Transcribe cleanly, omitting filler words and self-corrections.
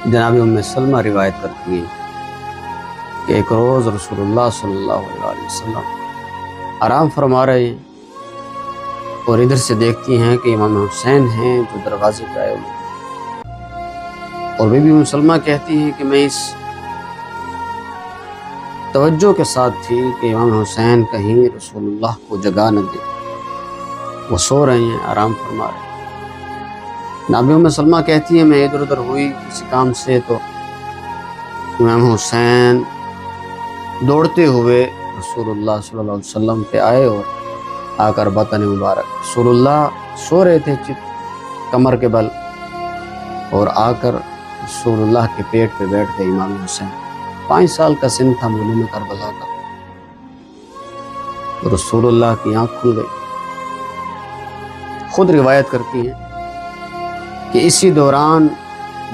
جناب ام سلمہ روایت کرتی ہیں کہ ایک روز رسول اللہ صلی اللہ علیہ وسلم آرام فرما رہے ہیں اور ادھر سے دیکھتی ہیں کہ امام حسین ہیں جو دروازے پہ آئے ہوئے ہیں، اور بی بی ام سلمہ کہتی ہیں کہ میں اس توجہ کے ساتھ تھی کہ امام حسین کہیں رسول اللہ کو جگا نہ دے، وہ سو رہے ہیں، آرام فرما رہے ہیں۔ نبی ام سلمہ کہتی ہیں میں ادھر ادھر ہوئی کسی کام سے تو امام حسین دوڑتے ہوئے رسول اللہ صلی اللہ علیہ وسلم پہ آئے اور آ کر بطن مبارک، رسول اللہ سو رہے تھے کمر کے بل، اور آ کر رسول اللہ کے پیٹ پہ بیٹھ گئے امام حسین۔ 5 سال کا سن تھا معلوم کربلا کا، رسول اللہ کی آنکھ کھل گئی۔ خود روایت کرتی ہیں کہ اسی دوران